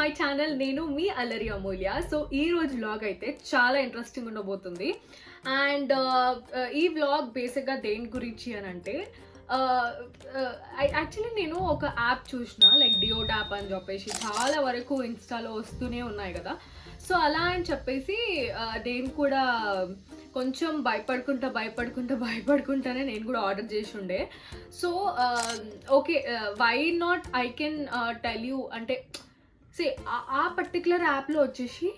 My channel. నేను మీ అల్లరి అమూల్య. So ఈ రోజు వ్లాగ్ అయితే చాలా ఇంట్రెస్టింగ్ ఉండబోతుంది. అండ్ ఈ వ్లాగ్ బేసిక్గా దేని గురించి అని అంటే, యాక్చువల్లీ నేను ఒక యాప్ చూసిన, లైక్ డియోడ్ యాప్ అని చెప్పేసి చాలా వరకు ఇన్స్టాలో వస్తూనే ఉన్నాయి కదా. సో అలా అని చెప్పేసి నేను కూడా కొంచెం భయపడుకుంటానే నేను కూడా ఆర్డర్ చేసి ఉండే. So okay, why not I can tell you అంటే, సే ఆ పర్టికులర్ యాప్లో వచ్చేసి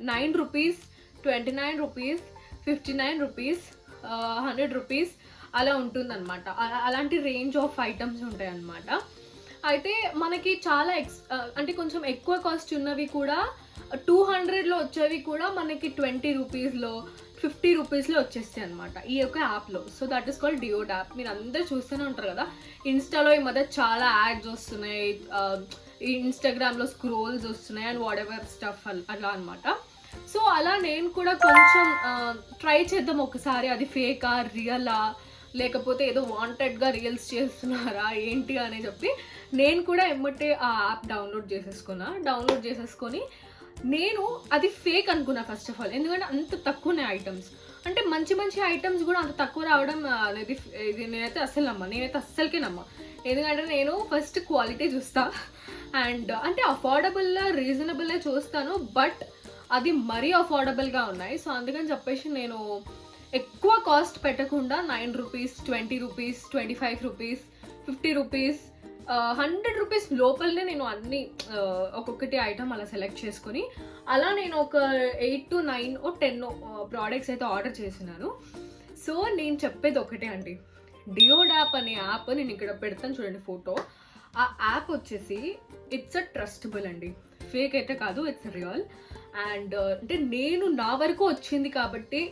9 రూపీస్, 29 రూపీస్, 59 రూపీస్, 100 రూపీస్ అలా ఉంటుందన్నమాట. అలాంటి రేంజ్ ఆఫ్ ఐటమ్స్ ఉంటాయి అన్నమాట. అయితే మనకి చాలా అంటే కొంచెం ఎక్కువ కాస్ట్ ఉన్నవి కూడా 200లో వచ్చేవి కూడా మనకి 20 రూపీస్లో, 50 రూపీస్లో వచ్చేస్తాయి అనమాట ఈ యొక్క యాప్లో. సో దట్ ఈస్ కాల్డ్ డియోడ్ యాప్. మీరు అందరూ చూస్తూనే ఉంటారు కదా, ఇన్స్టాలో ఈ మధ్య చాలా యాడ్స్ వస్తున్నాయి, ఇన్స్టాగ్రామ్లో స్క్రోల్స్ వస్తున్నాయి అండ్ వాట్ ఎవర్ స్టఫ్ అలా అనమాట. సో అలా నేను కూడా కొంచెం ట్రై చేద్దాం ఒకసారి, అది ఫేకా రియలా లేకపోతే ఏదో వాంటెడ్గా రీల్స్ చేస్తున్నారా ఏంటి అని చెప్పి నేను కూడా ఎమ్మటే ఆ యాప్ డౌన్లోడ్ చేసేసుకొని నేను అది ఫేక్ అనుకున్నా ఫస్ట్ ఆఫ్ ఆల్. ఎందుకంటే అంత తక్కువనే ఐటమ్స్, అంటే మంచి మంచి ఐటమ్స్ కూడా అంత తక్కువ రావడం అనేది ఇది నేనైతే అస్సలకే నమ్మ. ఎందుకంటే నేను ఫస్ట్ క్వాలిటీ చూస్తా అండ్ అంటే అఫోర్డబుల్లా రీజనబుల్గా చూస్తాను, బట్ అది మరీ అఫోర్డబుల్గా ఉన్నాయి. సో అందుకని చెప్పేసి నేను ఎక్కువ కాస్ట్ పెట్టకుండా 9 rupees, 20 rupees, 25 rupees, 50 rupees, 100 rupees లోపలనే నేను అన్ని ఒక్కొక్కటి ఐటమ్ అలా సెలెక్ట్ చేసుకొని అలా నేను ఒక 8 to 9 or 10 ప్రోడక్ట్స్ అయితే ఆర్డర్ చేసినాను. సో నేను చెప్పేది ఒకటే అండి, డియోడ్ యాప్ అనే యాప్ నేను ఇక్కడ పెడతాను చూడండి ఫోటో. ఆ యాప్ వచ్చేసి ఇట్స్ అ ట్రస్టబుల్ అండి, ఫేక్ అయితే కాదు, ఇట్స్ రియల్. అండ్ అంటే నేను నా వరకు వచ్చింది కాబట్టి,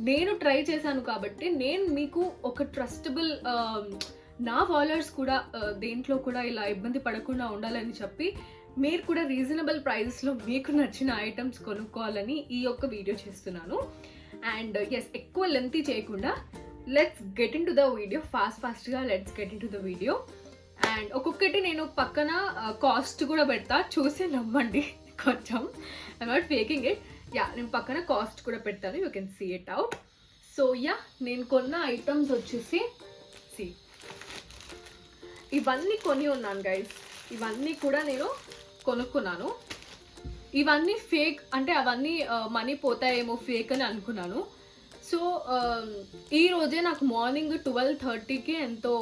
నేను ట్రై చేశాను కాబట్టి నేను మీకు ఒక ట్రస్టబుల్, నా ఫాలోవర్స్ కూడా దేంట్లో కూడా ఇలా ఇబ్బంది పడకుండా ఉండాలని చెప్పి మీరు కూడా రీజనబుల్ ప్రైజెస్లో మీకు నచ్చిన ఐటమ్స్ కొనుక్కోవాలని ఈ యొక్క వీడియో చేస్తున్నాను. అండ్ ఎస్, ఎక్కువ లెంతీ చేయకుండా let's get into the video, ఫాస్ట్గా let's get into the video. And ఒక్కొక్కటి నేను పక్కన కాస్ట్ కూడా పెడతా, చూసి నమ్మండి కొంచెం, I not faking it. Yeah, నేను పక్కన కాస్ట్ కూడా పెడతాను, you can see it out. So yeah, నేను కొన్న ఐటమ్స్ వచ్చేసి ఇవన్నీ కొని ఉన్నాను గైస్. ఇవన్నీ కూడా నేను కొనుక్కున్నాను. ఇవన్నీ ఫేక్ అంటే అవన్నీ మనీ పోతాయేమో ఫేక్ అని అనుకున్నాను. సో ఈ రోజే నాకు మార్నింగ్ 12:30కి ఎంతో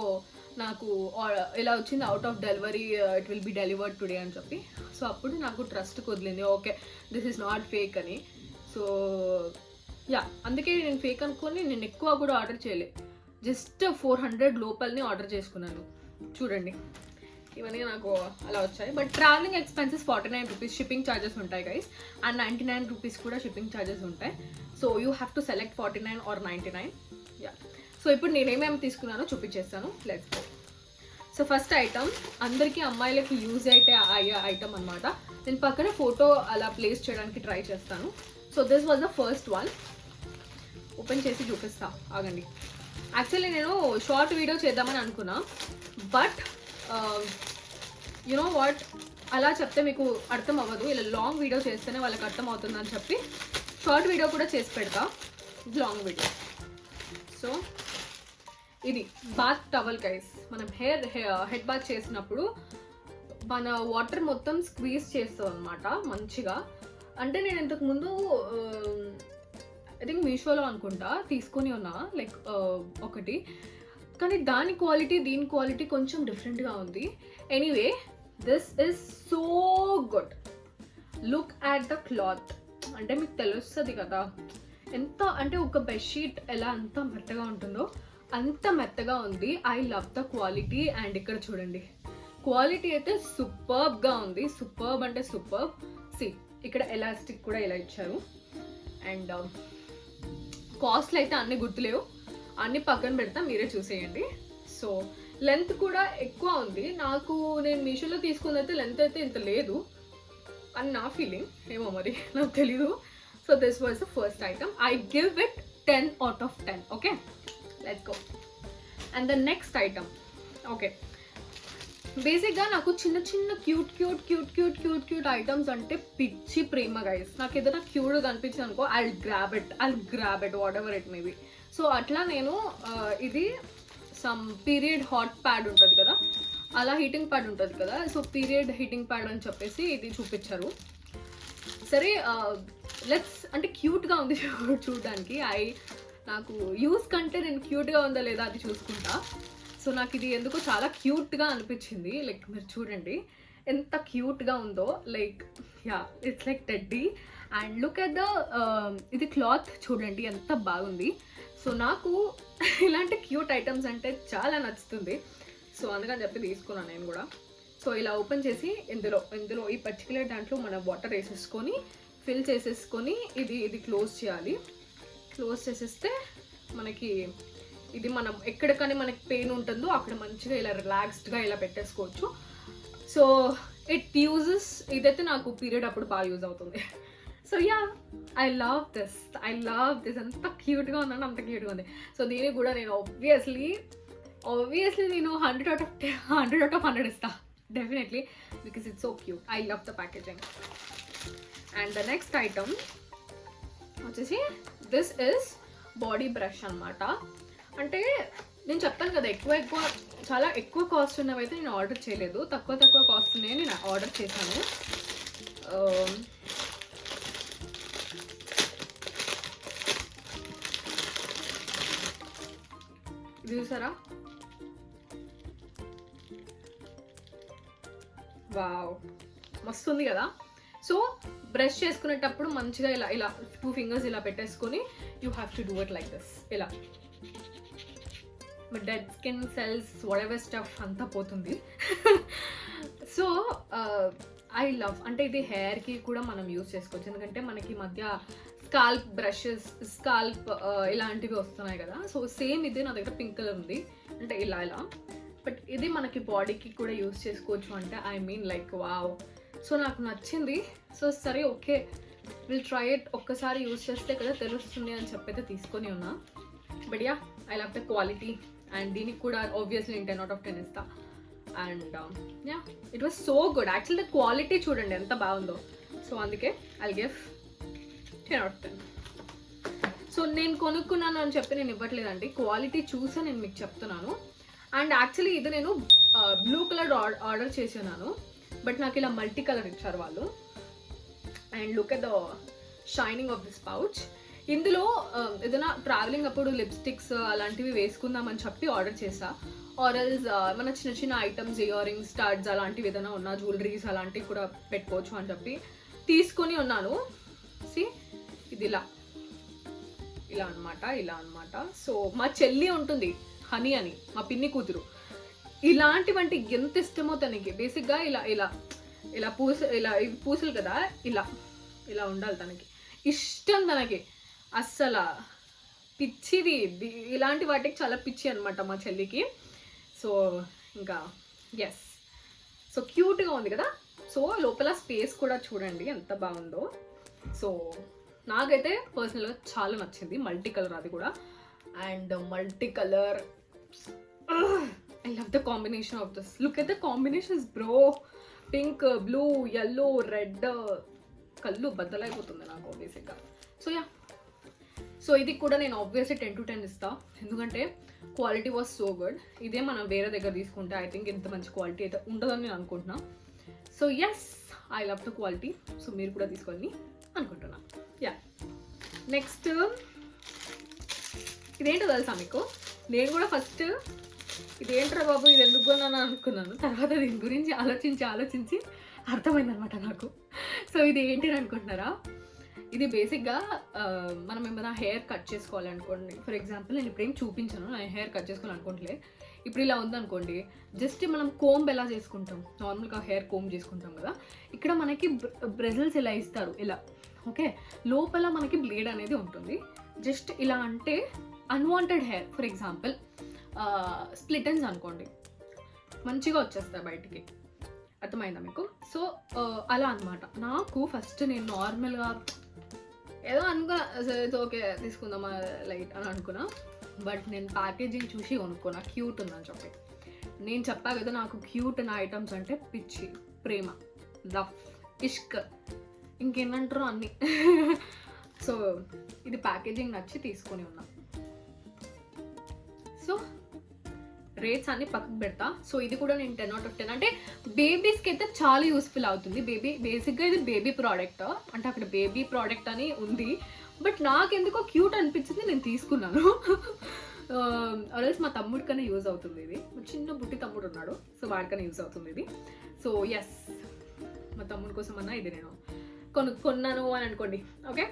నాకు ఇలా వచ్చింది, out of delivery, it will be delivered today అని చెప్పి. సో అప్పుడు నాకు ట్రస్ట్ కుదిరింది, okay this is not fake అని. సో యా, అందుకే నేను ఫేక్ అనుకొని నేను ఎక్కువ కూడా ఆర్డర్ చేయలే, జస్ట్ 400 లోపలనే ఆర్డర్ చేసుకున్నాను. చూడండి, ఇవన్నీ నాకు అలా వచ్చాయి. But travelling expenses 49 rupees shipping charges ఉంటాయి గైస్, అండ్ 99 రూపీస్ కూడా షిప్పింగ్ ఛార్జెస్ ఉంటాయి. So you have to select 49 or 99. Yeah, so ఇప్పుడు నేనేమేమి తీసుకున్నానో చూపించేస్తాను, let's go. So first item అందరికీ అమ్మాయిలకి యూజ్ అయ్యే ఐటమ్ అనమాట. నేను పక్కన ఫోటో అలా ప్లేస్ చేయడానికి ట్రై చేస్తాను. So this was the first one. Open చేసి చూపిస్తా, ఆగండి. యాక్చువల్లీ నేను షార్ట్ వీడియో చేద్దామని అనుకున్నా, బట్ యునో వాట్, అలా చెప్తే మీకు అర్థం అవ్వదు, ఇలా లాంగ్ వీడియో చేస్తేనే వాళ్ళకి అర్థం అవుతుందని చెప్పి షార్ట్ వీడియో కూడా చేసి పెడతా, లాంగ్ వీడియో. సో ఇది బాత్ టవల్ గైస్. మనం హెడ్ బాత్ చేసినప్పుడు మన వాటర్ మొత్తం స్క్వీజ్ చేస్తాం అనమాట మంచిగా. అంటే నేను ఇంతకుముందు ఐ థింక్ మీషోలో అనుకుంటా తీసుకొని ఉన్నా, లైక్ ఒకటి, కానీ దాని క్వాలిటీ దీని క్వాలిటీ కొంచెం డిఫరెంట్గా ఉంది. Anyway, this is so good. Look at the cloth, అంటే మీకు తెలుస్తుంది కదా ఎంత, అంటే ఒక బెడ్షీట్ ఎలా అంత మెత్తగా ఉంటుందో అంత మెత్తగా ఉంది. I love the quality. And ఇక్కడ చూడండి, క్వాలిటీ అయితే సూపర్బ్గా ఉంది, సూపర్బ్ అంటే సూపర్బ్. ఇక్కడ ఎలాస్టిక్ కూడా ఇలా ఇచ్చారు. అండ్ కాస్ట్లు అయితే అన్నీ గుర్తులేవు, అన్నీ పక్కన పెడతా, మీరే చూసేయండి. సో లెంత్ కూడా ఎక్కువ ఉంది. నేను మీషోలో తీసుకున్నైతే లెంత్ అయితే ఇంత లేదు అని నా ఫీలింగ్, ఏమో మరి నాకు తెలీదు. So this was the first item. I give it 10 out of 10. Okay, let's go. And the next item, okay, బేసిక్గా నాకు చిన్న చిన్న క్యూట్ ఐటమ్స్ అంటే పిచ్చి ప్రేమ గైస్. నాకు ఏదైనా క్యూట్ కనిపించింది అనుకో, I grab it what ever it maybe. So అట్లా నేను ఇది సమ్ పీరియడ్ హాట్ ప్యాడ్ ఉంటుంది కదా, అలా హీటింగ్ ప్యాడ్ ఉంటుంది కదా, సో పీరియడ్ హీటింగ్ ప్యాడ్ అని చెప్పేసి ఇది చూపించారు. సరే లెట్స్, అంటే క్యూట్గా ఉంది చూడడానికి. నాకు యూస్ కంటే నేను క్యూట్గా ఉందా లేదా అది చూసుకుంటా. సో నాకు ఇది ఎందుకో చాలా క్యూట్గా అనిపించింది. లైక్ మీరు చూడండి ఎంత క్యూట్గా ఉందో, like yeah it's like teddy. And look at the ఇది క్లాత్ చూడండి ఎంత బాగుంది. సో నాకు ఇలాంటి క్యూట్ ఐటమ్స్ అంటే చాలా నచ్చుతుంది. సో అందుకని చెప్పి తీసుకున్నాను నేను కూడా. సో ఇలా ఓపెన్ చేసి ఇందులో ఈ పర్టికులర్ దాంట్లో మనం వాటర్ వేసేసుకొని ఫిల్ చేసేసుకొని ఇది క్లోజ్ చేయాలి. క్లోజ్ చేసేస్తే మనకి ఇది మనం ఎక్కడికని మనకి పెయిన్ ఉంటుందో అక్కడ మంచిగా ఇలా రిలాక్స్డ్గా ఇలా పెట్టేసుకోవచ్చు. సో ఇట్ యూజెస్, ఇదైతే నాకు పీరియడ్ అప్పుడు బాగా యూజ్ అవుతుంది. So yeah I love this ఎంత క్యూట్గా ఉందంటే అంత క్యూట్గా ఉంది. సో దీనికి కూడా నేను ఆబ్వియస్లీ నేను 100/100 ఇస్తా definitely, because it's so cute. I love the packaging. And the next item వచ్చేసి దిస్ ఇస్ బాడీ బ్రష్ అనమాట. అంటే నేను చెప్పాను కదా చాలా ఎక్కువ కాస్ట్ ఉన్నవైతే నేను ఆర్డర్ చేయలేదు, తక్కువ కాస్ట్ ఉన్నాయని నేను ఆర్డర్ చేశాను. ఇది చూసారా, వావ్ మస్తు ఉంది కదా. సో బ్రష్ చేసుకునేటప్పుడు మంచిగా ఇలా 2 fingers ఇలా పెట్టేసుకొని you have to do it like this. ఇలా dead skin cells whatever stuff అంతా పోతుంది. సో ఐ లవ్, అంటే ఇది హెయిర్కి కూడా మనం యూజ్ చేసుకోవచ్చు. ఎందుకంటే మనకి మధ్య స్కాల్ప్ బ్రషెస్, ఇలాంటివి వస్తున్నాయి కదా. సో సేమ్ ఇది నా దగ్గర పింక్ కలర్ ఉంది, అంటే ఇలా బట్ ఇది మనకి బాడీకి కూడా యూజ్ చేసుకోవచ్చు. అంటే I mean like wow. So నాకు నచ్చింది. సో సరే ఓకే విల్ ట్రై ఇట్, ఒక్కసారి యూజ్ చేస్తే కదా తెలుస్తుంది అని చెప్పైతే తీసుకొని ఉన్నా. But yeah I love the quality. And దీనికి కూడా ఆబ్వియస్లీ 10/10 ఇస్తా. And yeah it was so good. Actually the quality చూడండి ఎంత బాగుందో. సో అందుకే ఐల్ గివ్ 10/10. సో నేను కొనుక్కున్నాను అని చెప్పి నేను ఇవ్వట్లేదండి, క్వాలిటీ చూసే నేను మీకు చెప్తున్నాను. అండ్ యాక్చువల్లీ ఇది నేను బ్లూ కలర్ ఆర్డర్ చేసినాను, బట్ నాకు ఇలా మల్టీ కలర్ ఇచ్చారు వాళ్ళు. And look at the shining of this pouch. ఇందులో ఏదైనా ట్రావెలింగ్ అప్పుడు లిప్స్టిక్స్ అలాంటివి వేసుకుందామని చెప్పి ఆర్డర్ చేసా. ఆర్ఎల్స్ మన చిన్న ఐటమ్స్, ఇయర్ రింగ్స్, స్టార్ట్స్ అలాంటివి ఏదైనా ఉన్నా, జ్యువెలరీస్ అలాంటివి కూడా పెట్టుకోవచ్చు అని చెప్పి తీసుకొని ఉన్నాను. సి ఇది ఇలా అనమాట. సో మా చెల్లి ఉంటుంది హనీ అని, మా పిన్ని కూతురు. ఇలాంటివంటి ఎంత ఇష్టమో తనకి. బేసిక్గా ఇలా పూసలు కదా, ఇలా ఉండాలి తనకి, ఇష్టం తనకి. అస్సలు పిచ్చిది, ఇలాంటి వాటికి చాలా పిచ్చి అనమాట మా చెల్లికి. సో ఇంకా ఎస్, సో క్యూట్గా ఉంది కదా. సో లోపల స్పేస్ కూడా చూడండి ఎంత బాగుందో. సో నాకైతే పర్సనల్గా చాలా నచ్చింది. మల్టీ కలర్ అది కూడా. And multi colour, I love the combination of this. Look at the combinations bro. Pink, blue, yellow, red. కళ్ళు బద్దలైపోతుంది నాకు బేసిక్గా. సో యా, సో ఇది కూడా నేను ఆబ్వియస్లీ 10/10 ఇస్తా, ఎందుకంటే క్వాలిటీ వాజ్ సో గుడ్. ఇదే మనం వేరే దగ్గర తీసుకుంటే ఐ థింక్ ఇంత మంచి క్వాలిటీ అయితే ఉండదని నేను అనుకుంటున్నా. So yes I love the quality. So మీరు కూడా తీసుకోండి అనుకుంటున్నా. యా నెక్స్ట్ ఇదేంటో తెలుసా మీకు? నేను కూడా ఫస్ట్ ఇదేంట్రా బాబు ఇది ఎందుకు కొన్నాను అనుకున్నాను. తర్వాత దీని గురించి ఆలోచించి అర్థమైందనమాట నాకు. సో ఇది ఏంటి అని అనుకుంటున్నారా? ఇది బేసిక్గా మనం ఏమైనా హెయిర్ కట్ చేసుకోవాలనుకోండి. ఫర్ ఎగ్జాంపుల్ నేను ఇప్పుడు ఏం చూపించాను, నేను హెయిర్ కట్ చేసుకోవాలనుకోవట్లే. ఇప్పుడు ఇలా ఉందనుకోండి, జస్ట్ మనం కోంబ్ ఎలా చేసుకుంటాం, నార్మల్గా హెయిర్ కోంబ్ చేసుకుంటాం కదా, ఇక్కడ మనకి బ్రెజిల్స్ ఇలా ఇస్తారు ఇలా. ఓకే, లోపల మనకి బ్లేడ్ అనేది ఉంటుంది. జస్ట్ ఇలా అంటే unwanted hair, for example split ends అనుకోండి, మంచిగా వచ్చేస్తాయి బయటికి. అర్థమైందా మీకు? సో అలా అనమాట. నాకు ఫస్ట్ నేను నార్మల్గా ఏదో అనుకున్నా, ఓకే తీసుకుందామా లైట్ అని అనుకున్నా. బట్ నేను ప్యాకేజింగ్ చూసి కొనుక్కున్నా, క్యూట్ ఉందని చెప్పి. నేను చెప్పా కదా నాకు క్యూట్ నా ఐటమ్స్ అంటే పిచ్చి, ప్రేమ, లవ్, ఇష్క్, ఇంకేమంటారు అన్నీ. సో ఇది ప్యాకేజింగ్ నచ్చి తీసుకొని ఉన్నా. సో రేట్స్ అన్ని పక్కకు పెడతా. సో ఇది కూడా నేను 10/10. అంటే బేబీస్కి అయితే చాలా యూస్ఫుల్ అవుతుంది. బేసిక్గా ఇది బేబీ ప్రోడక్ట్, అంటే అక్కడ బేబీ ప్రోడక్ట్ అని ఉంది, బట్ నాకు ఎందుకో క్యూట్ అనిపించింది, నేను తీసుకున్నాను. ఆల్రెడీ మా తమ్ముడికన్నా యూజ్ అవుతుంది ఇది, చిన్న బుట్టి తమ్ముడు ఉన్నాడు, సో వాడికన్నా యూజ్ అవుతుంది ఇది. సో ఎస్, మా తమ్ముడి కోసం అన్నా ఇది నేను కొన్నాను అని అనుకోండి. Okay,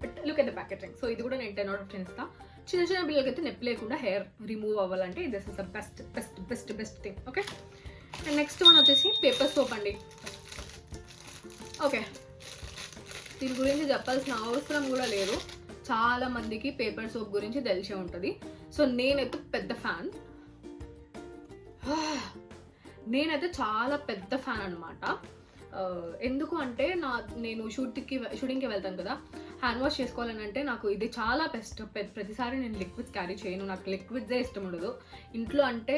but look at the packaging. So ఇది కూడా నేను 10/10 ఇస్తా. చిన్న చిన్న పిల్లలకైతే నొప్పి లేకుండా హెయిర్ రిమూవ్ అవ్వాలంటే this is the best thing. Okay, and next one వచ్చేసి పేపర్ సోప్ అండి. ఓకే, దీని గురించి చెప్పాల్సిన అవసరం కూడా లేదు, చాలా మందికి పేపర్ సోప్ గురించి తెలిసే ఉంటుంది. సో నేనైతే పెద్ద ఫ్యాన్, నేనైతే చాలా పెద్ద ఫ్యాన్ అనమాట. ఎందుకు అంటే నేను షూటింగ్కి వెళ్తాను కదా, హ్యాండ్ వాష్ చేసుకోవాలని అంటే నాకు ఇది చాలా బెస్ట్. ప్రతిసారి నేను లిక్విడ్స్ క్యారీ చేయను, నాకు లిక్విడ్సే ఇష్టం ఉండదు. ఇంట్లో అంటే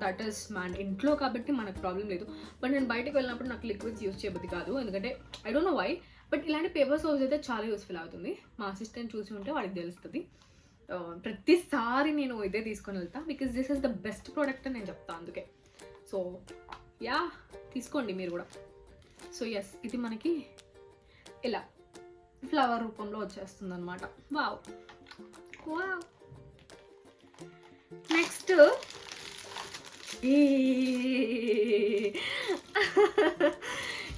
దట్ ఈస్ ఇంట్లో కాబట్టి మనకు ప్రాబ్లం లేదు, బట్ నేను బయటకు వెళ్ళినప్పుడు నాకు లిక్విడ్స్ యూజ్ చేయబుద్ది కాదు, ఎందుకంటే I don't know why. But ఇలాంటి పేపర్ సోప్స్ అయితే చాలా యూస్ఫుల్ అవుతుంది. మా అసిస్టెంట్ చూసి ఉంటే వాడికి తెలుస్తుంది. ప్రతిసారి నేను ఇదే తీసుకొని వెళ్తా, because this is the best product అని నేను చెప్తాను, అందుకే. సో తీసుకోండి మీరు కూడా. సో ఎస్, ఇది మనకి ఇలా ఫ్లవర్ రూపంలో వచ్చేస్తుంది అనమాట. Wow wow. నెక్స్ట్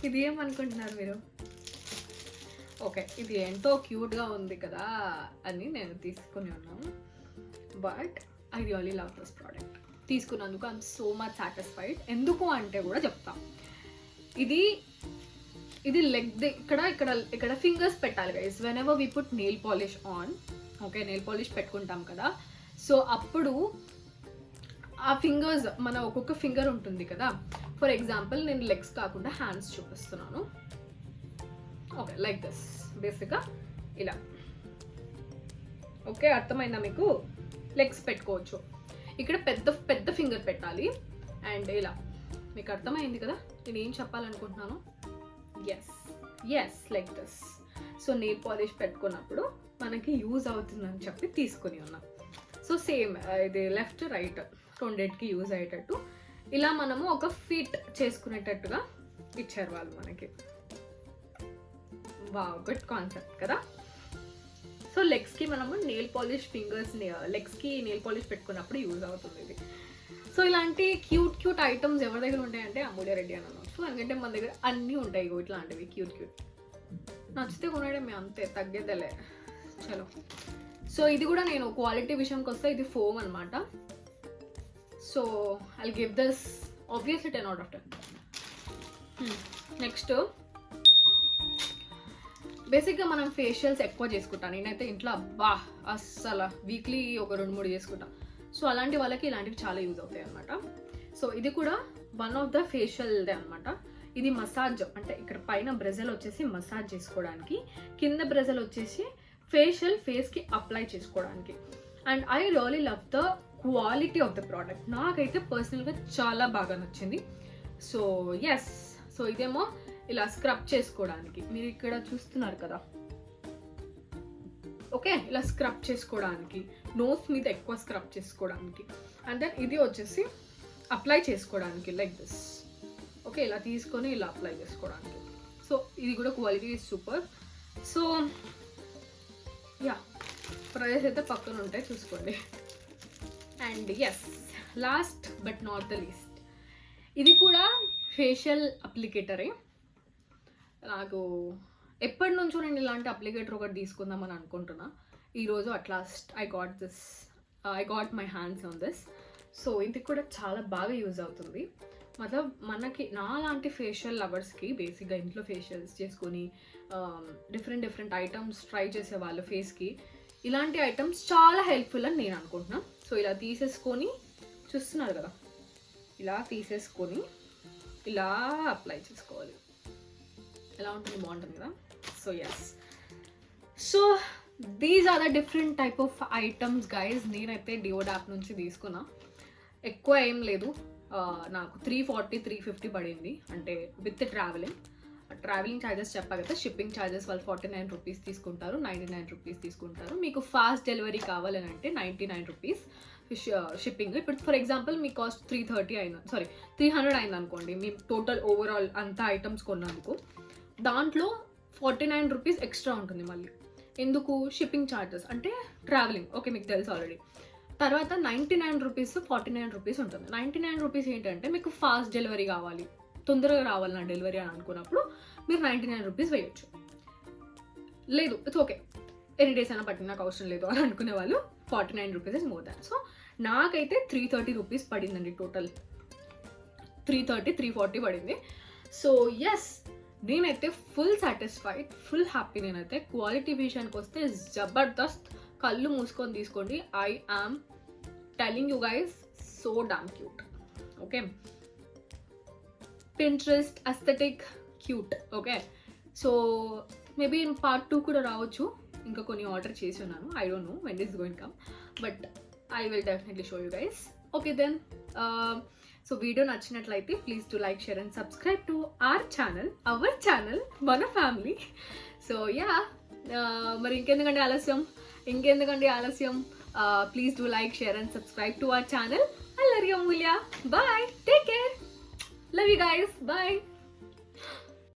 ఇది ఏమనుకుంటున్నారు మీరు? ఓకే, ఇది ఎంతో క్యూట్గా ఉంది కదా అని నేను తీసుకుని ఉన్నాను, but I really love this product. తీసుకున్నందుకు ఐఎమ్ సో మచ్ సాటిస్ఫైడ్. ఎందుకు అంటే కూడా చెప్తాను. ఇది లెగ్ ఇక్కడ ఫింగర్స్ పెట్టాలి guys, whenever we put nail polish on. Okay, nail polish పెట్టుకుంటాం కదా, సో అప్పుడు ఆ ఫింగర్స్ మన ఒక్కొక్క ఫింగర్ ఉంటుంది కదా. ఫర్ ఎగ్జాంపుల్ నేను లెగ్స్ కాకుండా హ్యాండ్స్ చూపిస్తున్నాను. ఓకే, లైక్ దిస్, బేసిక్గా ఇలా. ఓకే, అర్థమైందా మీకు? లెగ్స్ పెట్టుకోవచ్చు, ఇక్కడ పెద్ద ఫింగర్ పెట్టాలి, అండ్ ఇలా. మీకు అర్థమైంది కదా నేను ఏం చెప్పాలనుకుంటున్నాను? Yes like this. So nail polish పెట్టుకున్నప్పుడు మనకి యూజ్ అవుతుందని చెప్పి తీసుకుని ఉన్నాం. సో సేమ్ ఇది లెఫ్ట్ రైట్ రెండింటికి యూజ్ అయ్యేటట్టు ఇలా మనము ఒక ఫిట్ చేసుకునేటట్టుగా ఇచ్చారు వాళ్ళు మనకి. వావ్, గుడ్ కాన్సెప్ట్ కదా. సో లెగ్స్కి మనము నెయిల్ పాలిష్ లెగ్స్కి నెయిల్ పాలిష్ పెట్టుకున్నప్పుడు యూజ్ అవుతుంది ఇది. సో ఇలాంటి క్యూట్ ఐటమ్స్ ఎవరి దగ్గర ఉంటాయంటే అమూల్య రెడ్డి అని అనొచ్చు, ఎందుకంటే మన దగ్గర అన్నీ ఉంటాయి ఇట్లాంటివి క్యూట్. నచ్చితే కొనడం అంతే, తగ్గేదలే. చలో, సో ఇది కూడా నేను క్వాలిటీ విషయంకి వస్తే ఇది ఫోమ్ అనమాట. So I'll give this obviously 10/10. Next బేసిక్గా మనం ఫేషియల్స్ ఎక్కువ చేసుకుంటాను నేనైతే ఇంట్లో. అస్సలు వీక్లీ ఒక 2-3 చేసుకుంటా. సో అలాంటి వాళ్ళకి ఇలాంటివి చాలా యూజ్ అవుతాయి అనమాట. సో ఇది కూడా వన్ ఆఫ్ ద ఫేషియల్దే అనమాట. ఇది మసాజ్, అంటే ఇక్కడ పైన బ్రెజల్ వచ్చేసి మసాజ్ చేసుకోవడానికి, కింద బ్రెజల్ వచ్చేసి ఫేస్కి అప్లై చేసుకోవడానికి. And I really love the quality of the product. నాకైతే పర్సనల్గా చాలా బాగా నచ్చింది. సో ఎస్, సో ఇదేమో ఇలా స్క్రబ్ చేసుకోవడానికి, మీరు ఇక్కడ చూస్తున్నారు కదా. ఓకే, ఇలా స్క్రబ్ చేసుకోవడానికి, నోస్ మీద ఎక్కువ స్క్రబ్ చేసుకోవడానికి. అండ్ దెన్ ఇది వచ్చేసి అప్లై చేసుకోవడానికి లైక్ దిస్. ఓకే, ఇలా తీసుకొని ఇలా అప్లై చేసుకోవడానికి. సో ఇది కూడా క్వాలిటీ సూపర్. సో ప్రైస్ అయితే పక్కన ఉంటాయి, చూసుకోండి. And yes, last but not the least, ఇది కూడా ఫేషియల్ అప్లికేటరే. నాకు ఎప్పటి నుంచో నేను ఇలాంటి అప్లికేటర్ ఒకటి తీసుకుందామని అనుకుంటున్నా. ఈరోజు at last I got my hands on this. So ఇది కూడా చాలా బాగా యూజ్ అవుతుంది. మనకి నాలాంటి ఫేషియల్ లవర్స్కి బేసిక్గా ఇంట్లో ఫేషియల్స్ చేసుకొని డిఫరెంట్ ఐటమ్స్ ట్రై చేసే వాళ్ళ ఫేస్కి ఇలాంటి ఐటమ్స్ చాలా హెల్ప్ఫుల్ అని నేను అనుకుంటున్నాను. సో ఇలా తీసేసుకొని, చూస్తున్నారు కదా, ఇలా తీసేసుకొని ఇలా అప్లై చేసుకోవాలి. ఎలా ఉంటుంది? బాగుంటుంది కదా. So yes, so these are the different type of items guys. నేనైతే డియోడ్ యాప్ నుంచి తీసుకున్నా. ఎక్కువ ఏం లేదు, నాకు 340-350 పడింది, అంటే విత్ ట్రావెలింగ్ ఛార్జెస్ చెప్పా కదా. షిప్పింగ్ ఛార్జెస్ వాళ్ళు 49 రూపీస్ తీసుకుంటారు, 99 రూపీస్ తీసుకుంటారు. మీకు ఫాస్ట్ డెలివరీ కావాలని అంటే 99 రూపీస్ షిప్పింగ్. ఇప్పుడు ఫర్ ఎగ్జాంపుల్ మీ కాస్ట్ 300 అయింది అనుకోండి, మీ టోటల్ ఓవరాల్ అంతా ఐటమ్స్ కొన్నందుకు. దాంట్లో 49 రూపీస్ ఎక్స్ట్రా ఉంటుంది మళ్ళీ. ఎందుకు? షిప్పింగ్ ఛార్జెస్ అంటే ట్రావెలింగ్, ఓకే మీకు తెలుసు ఆల్రెడీ. తర్వాత 99 రూపీస్ 49 రూపీస్ ఉంటుంది. 99 రూపీస్ ఏంటంటే మీకు ఫాస్ట్ డెలివరీ కావాలి, తొందరగా రావాలి నా డెలివరీ అని అనుకున్నప్పుడు మీరు 99 రూపీస్ వేయచ్చు. లేదు ఇట్స్ ఓకే, ఎనీ డేస్ అయినా పట్టిన నాకు అవసరం లేదు అని అనుకునే వాళ్ళు 49 rupees is more than. So నాకైతే 330 రూపీస్ పడిందండి, టోటల్ 340 పడింది. సో ఎస్, నేనైతే ఫుల్ సాటిస్ఫైడ్, ఫుల్ హ్యాపీ. నేనైతే క్వాలిటీ విషయానికి వస్తే జబర్దస్త్, కళ్ళు మూసుకొని తీసుకోండి. I am telling you guys, so damn cute. Okay, Pinterest aesthetic cute. Okay, so maybe part 2 కూడా రావచ్చు. ఇంకా కొన్ని ఆర్డర్ చేసి ఉన్నాను, I don't no when is going come, but I will definitely show you guys. Okay then, so video నచ్చినట్లయితే please to like, share and subscribe to our channel మన family. So yeah, మరి ఇంకెందుకంటే ఆలస్యం, please do like, share and subscribe to our channel. Allari Amulya, bye, take care, love you guys, bye.